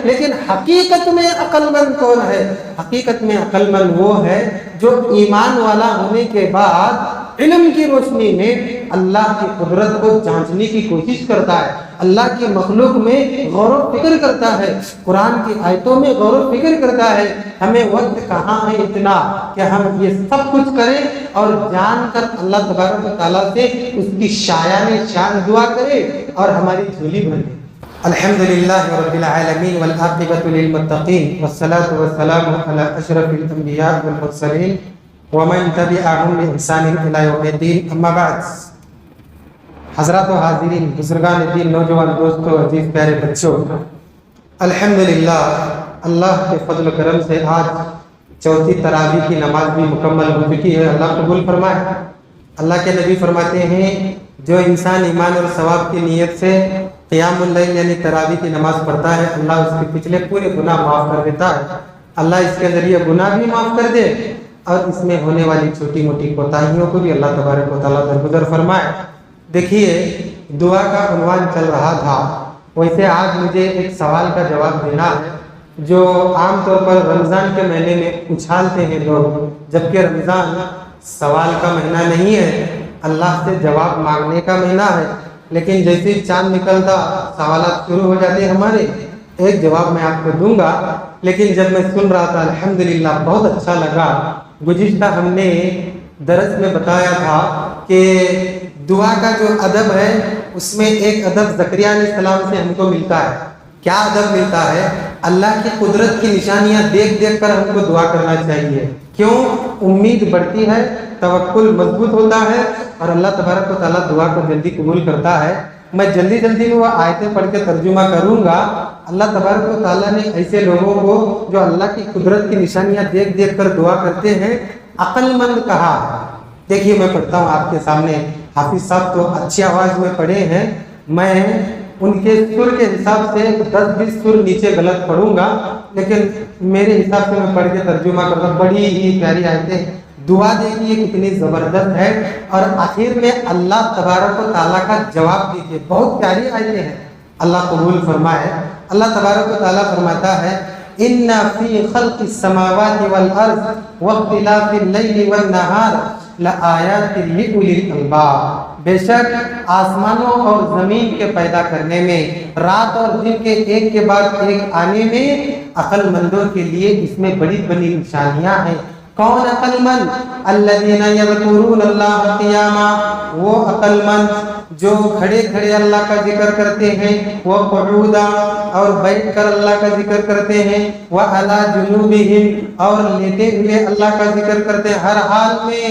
لیکن حقیقت میں عقل مند کون ہے؟ حقیقت میں عقل مند وہ ہے جو ایمان والا ہونے کے بعد علم کی روشنی میں اللہ کی قدرت کو جانچنے کی کوشش کرتا ہے، اللہ کی مخلوق میں غور و فکر کرتا ہے، قرآن کی آیتوں میں غور و فکر کرتا ہے۔ ہمیں وقت کہاں ہے اتنا کہ ہم یہ سب کچھ کریں اور جان کر اللہ تبارک و تعالیٰ سے اس کی شایان شان دعا کرے اور ہماری جھولی بھر دے۔ الحمدللہ رب العالمین والعاقبۃ للمتقین والصلاة والسلام علی اشرف الانبیاء والمرسلین ومن تبعهم بإحسان الی یوم الدین، اما بعد۔ حضرات و حاضرین، بزرگان دین، نوجوان دوستوں، عزیز پیارے بچوں، الحمدللہ اللہ کے فضل و کرم سے آج چوتھی تراویح کی نماز بھی مکمل ہو چکی ہے۔ اللہ قبول فرمائے۔ اللہ کے نبی فرماتے ہیں جو انسان ایمان اور ثواب کی نیت سے قیام اللیل یعنی تراویح کی نماز پڑھتا ہے، اللہ اس کے پچھلے پورے گناہ معاف کر دیتا ہے۔ اللہ اس کے ذریعے گناہ بھی معاف کر دے اور اس میں ہونے والی چھوٹی موٹی کوتاہیوں کو بھی اللہ تبارک و تعالیٰ درگزر فرمائے۔ دیکھیے، دعا کا عنوان چل رہا تھا، ویسے آج مجھے ایک سوال کا جواب دینا ہے جو عام طور پر رمضان کے مہینے میں اچھالتے ہیں لوگ، جبکہ رمضان سوال کا مہینہ نہیں ہے، اللہ سے جواب مانگنے کا مہینہ ہے۔ لیکن جیسے ہی چاند نکلتا سوالات شروع ہو جاتے ہمارے۔ ایک جواب میں آپ کو دوں گا، لیکن جب میں سن رہا تھا الحمدللہ بہت اچھا لگا۔ گزشتہ ہم نے درس میں بتایا تھا کہ دعا کا جو ادب ہے اس میں ایک ادب زکریا علیہ السلام سے ہم کو ملتا ہے۔ کیا ادب ملتا ہے؟ اللہ کی قدرت کی نشانیاں دیکھ دیکھ کر ہم کو دعا کرنا چاہیے۔ کیوں؟ امید بڑھتی ہے، توکل مضبوط ہوتا ہے اور اللہ تبارک و تعالیٰ دعا کو جلدی قبول کرتا ہے۔ میں جلدی میں وہ آیتیں پڑھ کے ترجمہ کروں گا۔ اللہ تبارک و تعالیٰ نے ایسے لوگوں کو جو اللہ کی قدرت کی نشانیاں دیکھ دیکھ کر دعا کرتے ہیں عقل مند کہا ہے۔ دیکھیے میں پڑھتا ہوں آپ کے سامنے۔ حافظ صاحب تو اچھی آواز میں پڑھے ہیں، میں ان کے سر کے حساب سے 10-20 سر نیچے غلط پڑھوں گا، لیکن میرے حساب سے میں پڑھ کے ترجمہ کرتا ہوں۔ بڑی ہی پیاری آیتیں، دعا دیکھیے کتنی زبردست ہے اور آخر میں اللہ تبارک و تعالیٰ کا جواب دیکھیے، بہت پیاری آیتیں ہیں۔ اللہ قبول فرمائے۔ اللہ تبارک و تعالیٰ فرماتا ہے ان فی خلق السماوات والارض واختلاف اللیل والنہار لآیات لأولی الالباب، بے شک آسمانوں اور زمین کے پیدا کرنے میں، رات اور دن کے ایک کے بعد ایک آنے میں عقل مندوں کے لیے اس میں بڑی بڑی نشانیاں ہیں۔ کون عقل مند؟ الذین یذکرون اللہ قیاما، وہ عقل مند جو کھڑے کھڑے اللہ کا ذکر کرتے ہیں، وہ قعودا اور بیٹھ کر اللہ کا ذکر کرتے ہیں، وعلی جنوبہم اور لیٹے ہوئے اللہ کا ذکر کرتے ہیں، ہر حال میں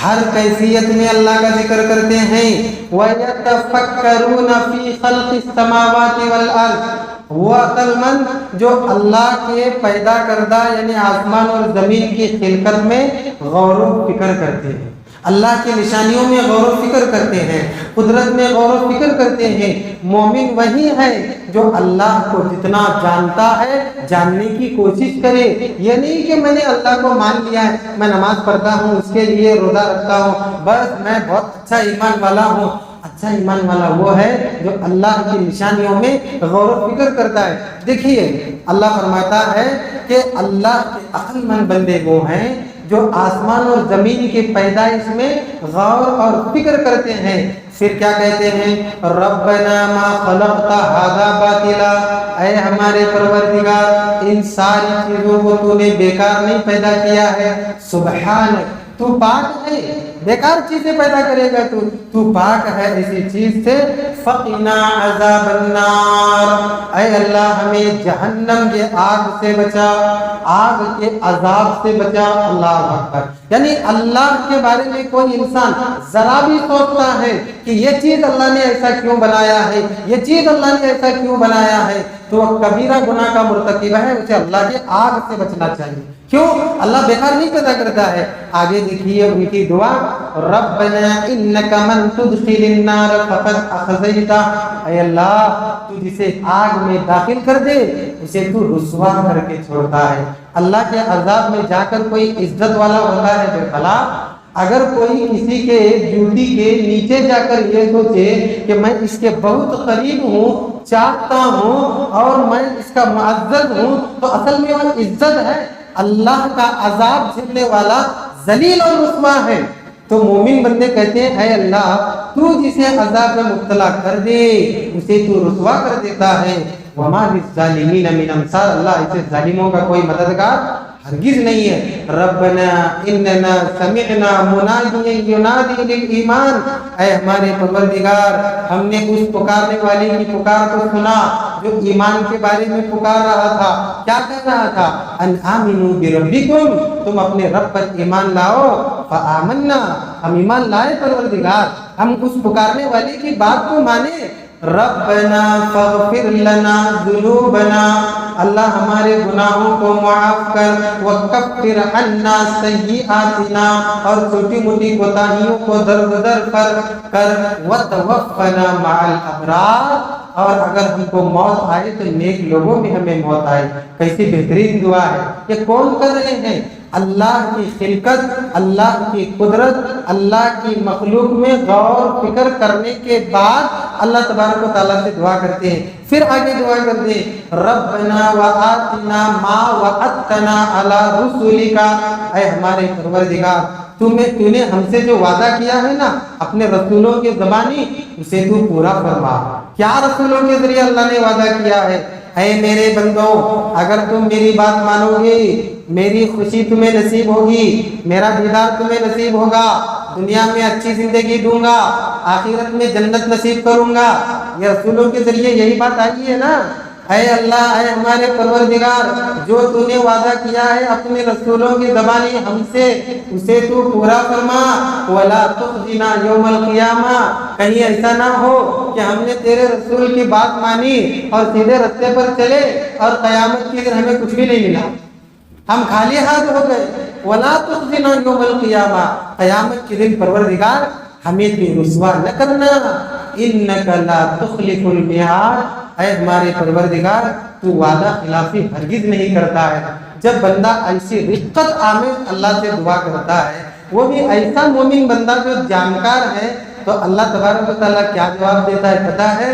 ہر کیفیت میں اللہ کا ذکر کرتے ہیں۔ وَيَتَفَكَّرُونَ فِي خَلْقِ السَّمَاوَاتِ وَالْأَرْضِ، وہ عقل مند جو اللہ کے پیدا کردہ یعنی آسمان اور زمین کی خلقت میں غور و فکر کرتے ہیں، اللہ کی نشانیوں میں غور و فکر کرتے ہیں، قدرت میں غور و فکر کرتے ہیں۔ مومن وہی ہے جو اللہ کو جتنا جانتا ہے جاننے کی کوشش کرے۔ یہ نہیں کہ میں نے اللہ کو مان لیا ہے، میں نماز پڑھتا ہوں، اس کے لیے روزہ رکھتا ہوں، بس میں بہت اچھا ایمان والا ہوں۔ اچھا ایمان والا وہ ہے جو اللہ کی نشانیوں میں غور و فکر کرتا ہے۔ دیکھیے اللہ فرماتا ہے کہ اللہ کے عقل مند بندے وہ ہیں جو آسمان اور زمین کی پیدائش میں غور اور فکر کرتے ہیں۔ پھر کیا کہتے ہیں؟ ربنا ما خلقت ھذا باطلا، اے ہمارے پروردگار ان ساری چیزوں کو تو نے بیکار نہیں پیدا کیا ہے، سبحانک، تو پاک ہے، بیکار چیزیں پیدا کرے گا تو پاک ہے ایسی چیز سے۔ فقنا عذاب النار، اے اللہ ہمیں جہنم کے آگ سے بچا، آگ کے عذاب سے بچا۔ اللہ اکبر، یعنی اللہ کے بارے میں کوئی انسان ذرا بھی سوچتا ہے کہ یہ چیز اللہ نے ایسا کیوں بنایا ہے، یہ چیز اللہ نے ایسا کیوں بنایا ہے، تو وہ کبیرہ گناہ کا مرتکب ہے، اسے اللہ کے آگ سے بچنا چاہیے۔ کیوں؟ اللہ بیکار نہیں پیدا کرتا ہے۔ آگے دیکھیے ان کی دعا، ربنا انک من تدخل النار فقد اخزیتہ، اے اللہ تو جسے آگ میں داخل کر دے اسے تو رسوا کر کے چھوڑتا ہے۔ اللہ کے عذاب میں جا کر کوئی عزت والا ہوتا ہے بے بھلا؟ اگر کوئی کسی کے جوتی کے نیچے جا کر یہ سوچے کہ میں اس کے بہت قریب ہوں، چاہتا ہوں اور میں اس کا معزز ہوں، تو اصل میں وہ عزت ہے، اللہ کا عذاب جھیلنے والا ذلیل اور رسوا ہے۔ تو مومن بندے کہتے ہیں اے اللہ تو جسے عذاب میں مبتلا کر دے اسے تو رسوا کر دیتا ہے، وما للظالمین من انصار، اللہ اسے ظالموں کا کوئی مددگار ہرگز نہیں ہے۔ ربنا اننا سمعنا منادیا ینادی للایمان، اے ہمارے پروردگار ہم نے اس پکارنے والے کی پکار کو سنا جو ایمان کے بارے میں پکار رہا تھا۔ کیا کہہ رہا تھا؟ ان آمنوا بربکم، تم اپنے رب پر ایمان لاؤ۔ فآمنا، ہم ایمان لائے پروردگار، ہم اس پکارنے والے کی بات کو مانے۔ ربنا فاغفر لنا ذنوبنا، اللہ ہمارے گناہوں کو معاف کر، وکفر عنا سیئاتنا، اور چھوٹی موٹی کوتاہیوں کو درگزر کر، وتوفنا مع الابرار، اور اگر ہم کو موت آئے تو نیک لوگوں میں ہمیں موت آئے۔ کیسی بہترین دعا ہے! یہ کون کر رہے ہیں؟ اللہ کی خلقت، اللہ کی قدرت، اللہ کی مخلوق میں غور فکر کرنے کے بعد اللہ تبارک و تعالیٰ سے دعا کرتے ہیں۔ پھر آگے دعا کرتے ہیں ربنا وآتنا ما وعدتنا علی رسولک، اے ہمارے پروردگار تو نے ہم سے جو وعدہ کیا ہے نا اپنے رسولوں کے زبانی، اسے تو پورا فرما۔ کیا رسولوں کے ذریعے اللہ نے وعدہ کیا ہے؟ اے میرے بندوں اگر تم میری بات مانو گے، میری خوشی تمہیں نصیب ہوگی، میرا دیدار تمہیں نصیب ہوگا، دنیا میں اچھی زندگی دوں گا، آخرت میں جنت نصیب کروں گا۔ یہ رسولوں کے ذریعے یہی بات آئی ہے نا۔ اے اللہ، اے ہمارے پروردگار جو تو نے وعدہ کیا ہے اپنے رسولوں کی زبانی ہم سے، اسے تو پورا فرما۔ وَلَا تُخْزِنَا يَوْمَ الْقِيَامَةِ، کہیں ایسا نہ ہو کہ ہم نے تیرے رسول کی بات مانی اور سیدھے رستے پر چلے اور قیامت کے دن ہمیں کچھ بھی نہیں ملا، ہم خالی ہاتھ ہو گئے۔ وَلَا تُخْزِنَا يَوْمَ الْقِيَامَةِ، قیامت کے دن پروردگار ہمیں تو رسوا نہ کرنا۔ إِنَّكَ لَا تُخْلِفُ الْمِيعَادَ، اے ہمارے پروردگار تو وعدہ خلافی ہرگز نہیں کرتا ہے۔ جب بندہ ایسی رقت آمیز اللہ سے دعا کرتا ہے، وہ بھی ایسا مومن بندہ جو جانکار ہے، تو اللہ تبارک و تعالیٰ کیا جواب دیتا ہے پتہ ہے؟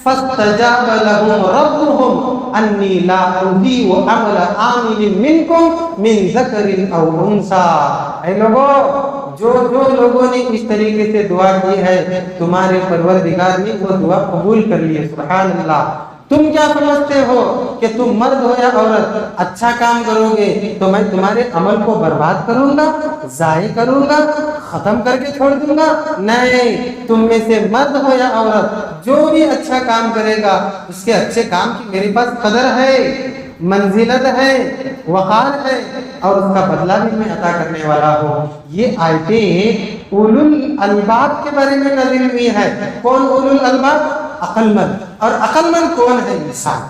فَاسْتَجَابَ لَهُمْ رَبُّهُمْ أَنِّي لَا أُضِيعُ عَمَلَ عَامِلٍ مِّنكُم مِّن ذَكَرٍ أَوْ أُنثَىٰ، اے لوگوں جو لوگوں نے اس طریقے سے دعا کی ہے تمہارے پروردگار نے وہ دعا قبول کر لی ہے۔ سبحان اللہ۔ تم کیا سمجھتے ہو کہ تم مرد ہو یا عورت اچھا کام کرو گے تو میں تمہارے عمل کو برباد کروں گا، ضائع کروں گا، ختم کر کے چھوڑ دوں گا؟ نہیں، تم میں سے مرد ہو یا عورت جو بھی اچھا کام کرے گا اس کے اچھے کام کی میرے پاس قدر ہے، منزلت ہے، وقار ہے، اور اس کا بدلہ بھی میں عطا کرنے والا ہوں۔ یہ آیتیں اولو الالباب کے بارے میں نازل ہوئی ہے۔ کون اولو الالباب؟ عقل مند۔ اور عقل مند کون ہے؟ انسان۔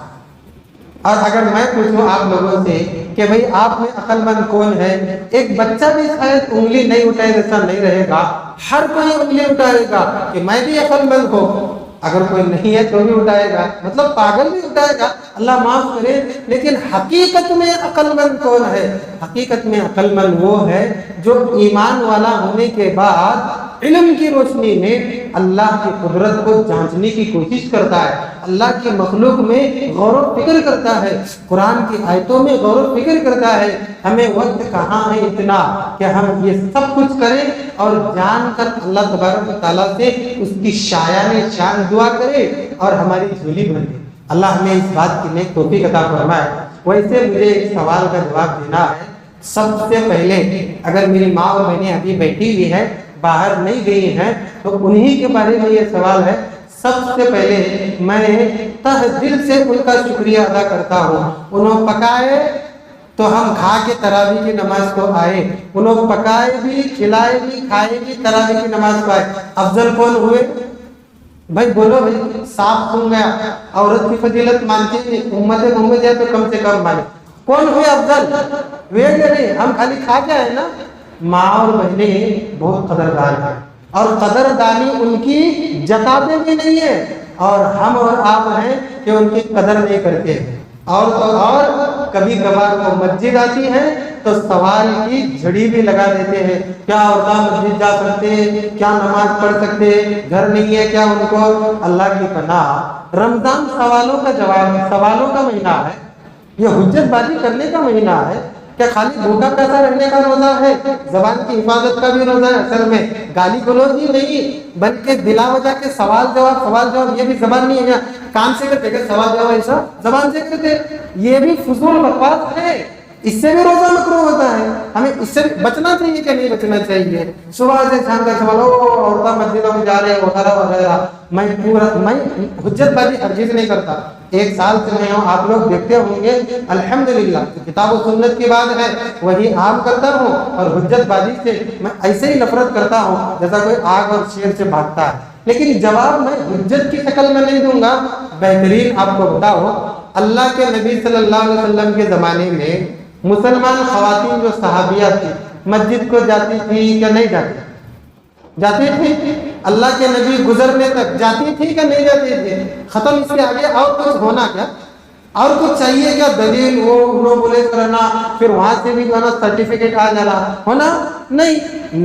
اور اگر میں پوچھوں آپ لوگوں سے کہ بھئی آپ میں عقل مند کون ہے، ایک بچہ بھی شاید انگلی نہیں اٹھائے جیسا نہیں رہے گا، ہر کوئی انگلی اٹھائے گا کہ میں بھی عقل مند ہوں۔ اگر کوئی نہیں ہے تو بھی اٹھائے گا، مطلب پاگل بھی اٹھائے گا، اللہ معاف کرے۔ لیکن حقیقت میں عقل مند کون ہے؟ حقیقت میں عقل مند وہ ہے جو ایمان والا ہونے کے بعد علم کی روشنی میں اللہ کی قدرت کو جانچنے کی کوشش کرتا ہے، اللہ کی مخلوق میں غور و فکر کرتا ہے، قرآن کی آیتوں میں غور و فکر کرتا ہے۔ ہمیں وقت کہاں ہے اتنا کہ ہم یہ سب کچھ کریں اور جان کر اللہ تبارک و تعالیٰ سے اس کی شایان شان دعا کرے اور ہماری جھولی بھر دے۔ اللہ ہمیں اس بات کی نیک توفیق عطا فرمائے۔ ویسے مجھے ایک سوال کا جواب دینا ہے۔ سب سے پہلے اگر میری ماں اور بہنیں ابھی بیٹھی ہوئی ہیں، باہر نہیں گئی ہیں، تو انہی کے بارے میں یہ سوال ہے۔ سب سے پہلے میں تہ دل سے ان کا شکریہ ادا کرتا ہوں۔ انہوں پکائے تو ہم کھا کے تراویح کی نماز کو آئے، انہوں پکائے بھی، کھلائے بھی، کھائے بھی، تراویح کی نماز کو آئے۔ افضل کون ہوئے؟ بھائی بولو بھائی، صاف سن گیا۔ عورت کی فضیلت مانتی نہیں، امت محمد ہے تو کم سے کم مانے۔ کون ہوئے افضل؟ ہوئے کہ نہیں؟ ہم خالی کھا کے آئے نا۔ ماں اور بہنیں بہت قدردان ہیں، اور قدردانی ان کی جتاتے بھی نہیں ہیں، اور ہم اور آپ ہیں کہ ان کی قدر نہیں کرتے۔ اور تو اور کبھی کبھار وہ مسجد آتی ہے تو سوال کی جھڑی بھی لگا دیتے ہیں، کیا عورتیں مسجد جا سکتے، کیا نماز پڑھ سکتے، گھر نہیں ہے کیا ان کو؟ اللہ کی پناہ، رمضان سوالوں کا جواب، سوالوں کا مہینہ ہے، یہ حجت بازی کرنے کا مہینہ ہے۔ کیا خالی بھوکا پیسہ رہنے کا روزہ ہے؟ زبان کی حفاظت کا بھی روزہ ہے۔ اصل میں گالی گلوچ ہی نہیں بلکہ بلا وجہ کے سوال جواب، یہ بھی زبان نہیں ہے، کان سے کرتے کہ سوال جواب ایسا زبان سے کرتے، یہ بھی فضول بکواس ہے، اس سے بھی روزہ مکروہ ہوتا ہے۔ ہمیں اس سے بچنا چاہیے کہ نہیں بچنا چاہیے؟ صبح سے شام تک سوال، عورتیں مسجدوں میں جا رہے وغیرہ وغیرہ، میں حجت بازی ہرگز نہیں کرتا۔ ایک سال سے میں ہوں، آپ لوگ دیکھتے ہوں گے الحمدللہ کتاب و سنت کی بات ہے وہی عام کرتا ہوں، اور حجت بازی سے میں ایسے ہی نفرت کرتا ہوں جیسا کوئی آگ اور شیر سے بھاگتا ہے۔ لیکن جواب میں حجت کی شکل میں نہیں دوں گا، بہترین آپ کو بتاؤ، اللہ کے نبی صلی اللہ علیہ وسلم کے زمانے میں مسلمان خواتین جو صحابیات تھی مسجد کو جاتی تھی کہ نہیں جاتی؟ جاتی تھی۔ اللہ کے نبی گزرنے تک جاتی تھی کہ نہیں جاتی تھی؟ ختم، اس کے آگے اور کچھ ہونا کیا؟ اور کچھ چاہیے کیا؟ دلیل وہ انہوں بولے کرنا، پھر وہاں سے بھی جو ہے نا سرٹیفکیٹ آ جانا ہونا نہیں۔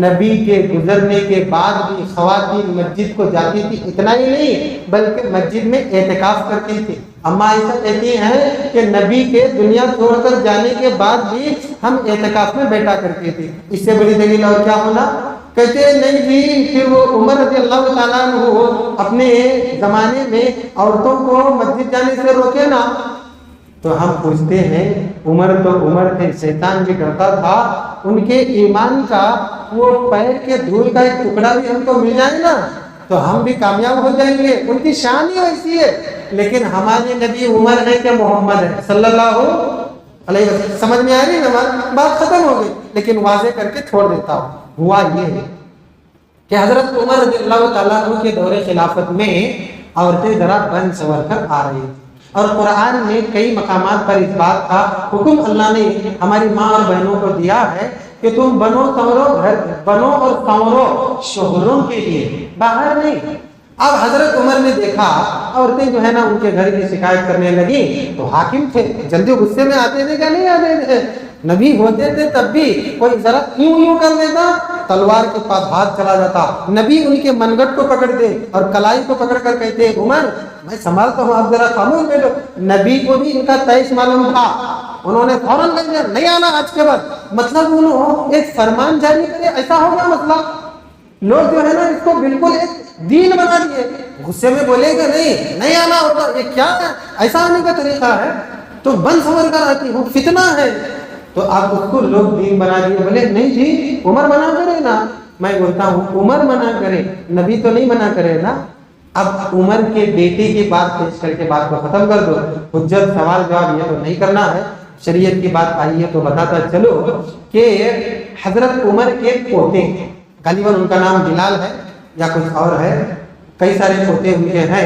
نبی کے گزرنے کے بعد بھی خواتین مسجد کو جاتی تھی، اتنا ہی نہیں بلکہ مسجد میں اعتکاف کرتی تھی۔ اما ایسا کہتی ہیں کہ نبی کے دنیا چھوڑ کر جانے کے بعد بھی ہم اعتکاف میں بیٹھا کرتے تھے، اس سے بڑی دلیل اور کیا ہونا؟ کہتے ہیں نہیں جی، پھر وہ عمر رضی اللہ تعالیٰ عنہ اپنے زمانے میں عورتوں کو مسجد جانے سے روکے نا، تو ہم پوچھتے ہیں عمر تو عمر تھے، شیطان بھی کرتا تھا، ان کے ایمان کا وہ پیر کے دھول کا ایک ٹکڑا بھی ہم کو مل جائے نا تو ہم بھی کامیاب ہو جائیں گے، ان کی شان ہی ویسی ہے۔ لیکن ہمارے نبی عمر ہے کہ محمد ہے صلی اللہ علیہ وسلم؟ سمجھ میں آ رہی نا بات؟ ختم ہو گئی، لیکن واضح کر کے چھوڑ دیتا ہوں۔ ہوا یہ ہے کہ حضرت عمر رضی اللہ تعالیٰ عنہ کے دور خلافت میں عورتیں ذرا بن سنور کر آ رہی تھی، اور قرآن نے کئی مقامات پر اس بات کا حکم اللہ نے ہماری ماں اور بہنوں کو دیا ہے کہ تم بنو اور سنورو شوہروں کے لیے، باہر نہیں۔ اب حضرت عمر نے دیکھا عورتیں جو ہے نا ان کے گھر کی شکایت کرنے لگی، تو حاکم تھے، جلدی غصے میں آتے تھے کہ نہیں آتے تھے؟ نبی ہوتے تھے تب بھی کوئی ذرا یوں کر دیتا، تلوار کے پاس ہاتھ چلا جاتا، نبی ان کے منگٹ کو پکڑتے اور کلائی کو پکڑ کر کہتے عمر میں سنبھالتا ہوں، آپ ذرا خاموش بیٹھو۔ نبی کو بھی ان کا تیش معلوم تھا، انہوں نے فوراً کہہ دیا نہیں آنا آج کے بعد، مطلب انہوں ایک فرمان جاری کرے، ایسا ہو گیا مسئلہ۔ لوگ جو ہے نا اس کو بالکل ایک دین بنا دیے، غصے میں بولے کہ نہیں آنا ہوتا، یہ کیا ہے؟ ایسا آنے کا طریقہ ہے تو بن سنور کر آتی ہوں، فتنہ ہے، تو آپ اس کو لوگ دین بنا دیے۔ بولے نہیں جی عمر منع کرے نا، میں بولتا ہوں عمر منع کرے، نبی تو نہیں منع کرے نا۔ اب عمر کے بیٹے کی بات پیش کر کے بات کو ختم کر دو، حجت سوال جواب یہ تو نہیں کرنا ہے، شریعت کی بات آئی ہے تو بتاتا چلو کہ حضرت عمر کے پوتے، غالباً ان کا نام بلال ہے یا کچھ اور ہے، کئی سارے پوتے ان کے ہیں،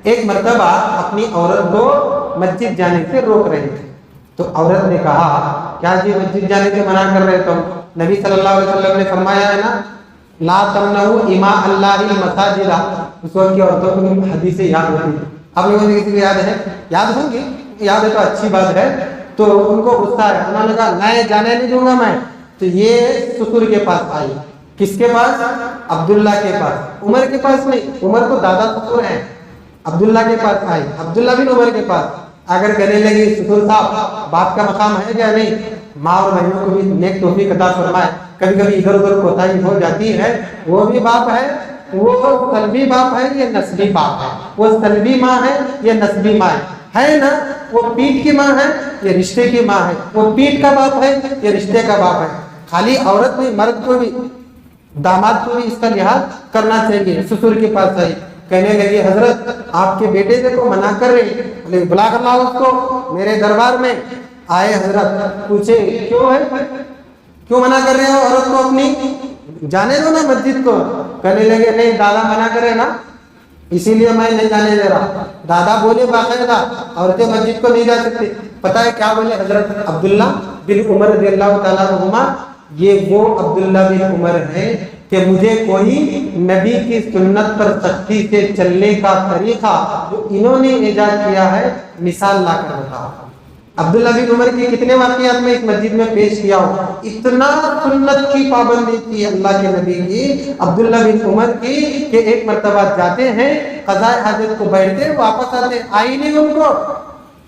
ایک مرتبہ اپنی عورت کو مسجد جانے سے روک رہے تھے، تو عورت نے کہا کیا جی مسجد جانے سے منع کر رہے تم؟ نبی صلی اللہ علیہ وسلم نے فرمایا ہے نا لا تمنعوا اماء اللہ المساجد، اس وقت کی عورتوں کو حدیثیں یاد ہوتی ہیں، آپ لوگوں نے کسی کو یاد ہے؟ یاد ہوں گی، یاد ہے تو اچھی بات ہے۔ تو ان کو غصہ ہے، انہوں نے کہا میں جانے نہیں دوں گا میں، تو یہ سسر کے پاس آئی، کس کے پاس؟ عبداللہ کے پاس، عمر کے پاس نہیں، عمر تو دادا سسر ہیں، عبداللہ کے پاس آئی، عبداللہ بن عمر کے پاس اگر کہنے لگی سسر صاحب باپ کا مقام ہے کیا؟ نہیں، ماں اور بہنوں کو بھی نیک توفیق عطا فرمائے، کبھی کبھی ادھر ادھر کوتاہی ہو جاتی ہے، وہ بھی باپ ہے، وہ قلبی باپ ہے یہ نسبی باپ ہے، وہ قلبی ماں ہے یہ نسبی ماں ہے نا، وہ پیٹ کی ماں ہے یہ رشتے کی ماں ہے، وہ پیٹ کا باپ ہے یہ رشتے کا باپ ہے۔ خالی عورت نہیں، مرد کو بھی، داماد کو بھی اس کا لحاظ کرنا چاہیے۔ سسر کے پاس آئی، کہنے لگی حضرت آپ کے بیٹے سے تو منع کر رہی، بولے بلا کر لاؤ اس کو میرے دربار میں۔ آئے حضرت، پوچھے کیوں ہے، کیوں منع کر رہے ہو عورت کو اپنی؟ جانے دو نا مسجد کو۔ کہنے لگے نہیں دادا منع کرے نا اسی لیے میں نہیں جانے دے رہا۔ دادا بولے باقاعدہ عورتیں مسجد کو نہیں جا سکتی۔ پتہ ہے کیا بولے حضرت عبداللہ بن عمر رضی اللہ تعالیٰ عنہما؟ یہ وہ عبداللہ بن عمر ہے کہ مجھے کوئی نبی کی سنت پر سختی سے چلنے کا طریقہ جو انہوں نے ایجاد کیا ہے مثال لا کر بتاؤ۔ عبداللہ بن عمر کی کتنے واقعات میں اس مسجد میں پیش کیا ہوں. اتنا سنت کی پابندی تھی اللہ کے نبی کی عبداللہ بن عمر کی کہ ایک مرتبہ جاتے ہیں قضاء حاجت کو بیٹھتے واپس آتے, آئی نہیں ان کو.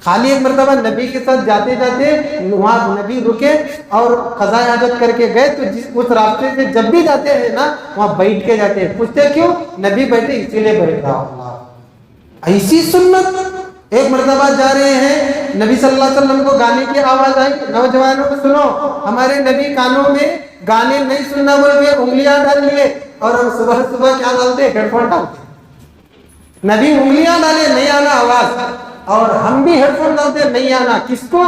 خالی ایک مرتبہ نبی کے ساتھ جاتے جاتے وہاں نبی رکے اور قضاء حاجت کر کے گئے, تو اس راستے سے جب بھی جاتے ہیں نا وہاں بیٹھ کے جاتے ہیں. پوچھتے کیوں؟ نبی بیٹھے اسی لیے بیٹھ رہا ہوں. ایسی سنت. ایک مرتبہ جا رہے ہیں, نبی صلی اللہ علیہ وسلم کو گانے کی آواز آئی. نوجوانوں کو سنو, ہمارے نبی کانوں میں گانے نہیں سننا بول کے انگلیاں ڈال لیے, اور ہم صبح صبح کیا ڈالتے؟ ہیڈ فون ڈالتے. نبی انگلیاں ڈالے نہیں آنا آواز, اور ہم بھی ہیڈ فون ڈالتے نہیں آنا. کس کو؟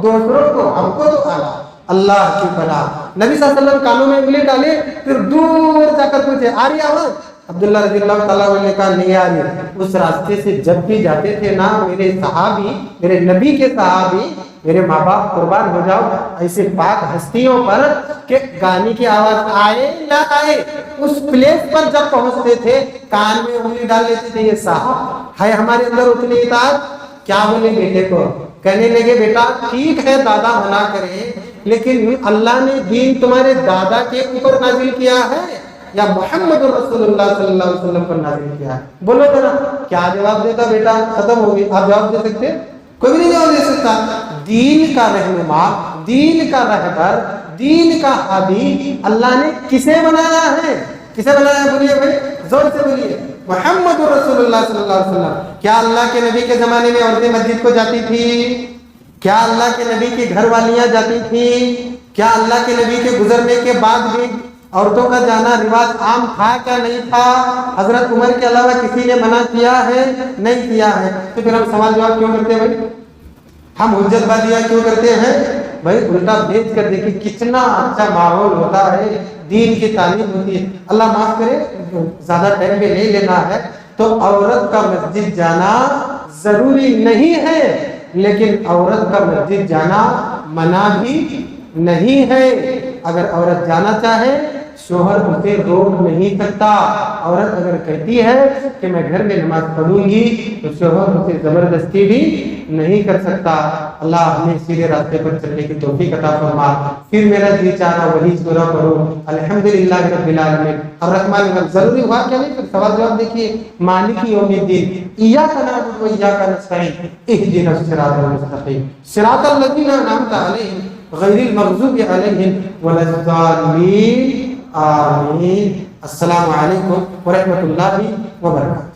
دوسروں کو, ہم کو تو آنا. اللہ کی بلا. نبی صلی اللہ علیہ وسلم کانوں میں انگلی ڈالے, پھر دور جا کر پوچھے آ رہی آواز؟ عبداللہ رضی اللہ تعالیٰ عنہ نے کہا نہیں آ رہی. اس راستے سے جب بھی جاتے تھے نا میرے صحابی, میرے نبی کے صحابی, میرے ماں باپ قربان ہو جاؤ ایسے پاک ہستیوں پر کہ گانے کی آواز آئے نہ آئے, اس پلیس پر جب پہنچتے تھے کان میں انگلی ڈال لیتے تھے. یہ صاحب ہے ہمارے اندر اتنی اطاعت. کیا بولے بیٹے کو؟ کہنے لگے بیٹا ٹھیک ہے دادا ہونا کرے, لیکن اللہ نے دین تمہارے دادا کے اوپر نازل کیا ہے یا محمد رسول اللہ صلی اللہ علیہ وسلم پر نازل کیا ہے؟ بولو ذرا. کیا جواب دیتا بیٹا؟ ختم ہو گئی. آپ جواب دے سکتے؟ کوئی بھی نہیں جواب دے سکتا. دین کا رہنما, دین کا رہبر, دین کا حامی اللہ نے کسے بنایا ہے؟ کسے بنایا ہے؟ بولیے بھائی, زور سے بولیے. محمد رسول اللہ صلی اللہ علیہ وسلم. کیا اللہ کے نبی کے زمانے میں عورتیں مسجد کو جاتی تھی؟ کیا اللہ کے نبی کی گھر والیاں جاتی تھی؟ کیا اللہ کے نبی کے گزرنے کے بعد بھی عورتوں کا جانا رواج عام تھا کیا نہیں تھا؟ حضرت عمر کے علاوہ کسی نے منع کیا ہے؟ نہیں کیا ہے. تو پھر ہم سوال جواب کیوں کرتے ہیں بھائی؟ ہم حجت بازیاں کیوں کرتے ہیں بھائی؟ الٹا بھیج کر دیکھیں کتنا اچھا ماحول ہوتا ہے, دین کی تعلیم ہوتی ہے. اللہ معاف کرے, زیادہ ٹائم بھی نہیں لینا ہے. تو عورت کا مسجد جانا ضروری نہیں ہے, لیکن عورت کا مسجد جانا منع بھی نہیں ہے. اگر عورت جانا چاہے شوہر اسے روک نہیں سکتا. عورت اگر کہتی ہے کہ میں گھر میں نماز پڑھوں گی تو شوہر اسے زبردستی بھی نہیں کر سکتا. اللہ ہمیں سیدھے راستے پر چلنے کی توفیق عطا فرما. پھر میرا جی چاہا وہی سورہ پڑھو, الحمدللہ رب العالمین الرحمن الرحیم. ضروری ہوا کیا نہیں؟ پھر سوال جواب دیکھیے. مالک یوم الدین, ایاک نعبد و ایاک نستعین, اہدنا الصراط المستقیم, صراط الذین انعمت علیہم غیر المغضوب علیہم ولا الضالین. آمین. السلام علیکم ورحمۃ اللہ وبرکاتہ.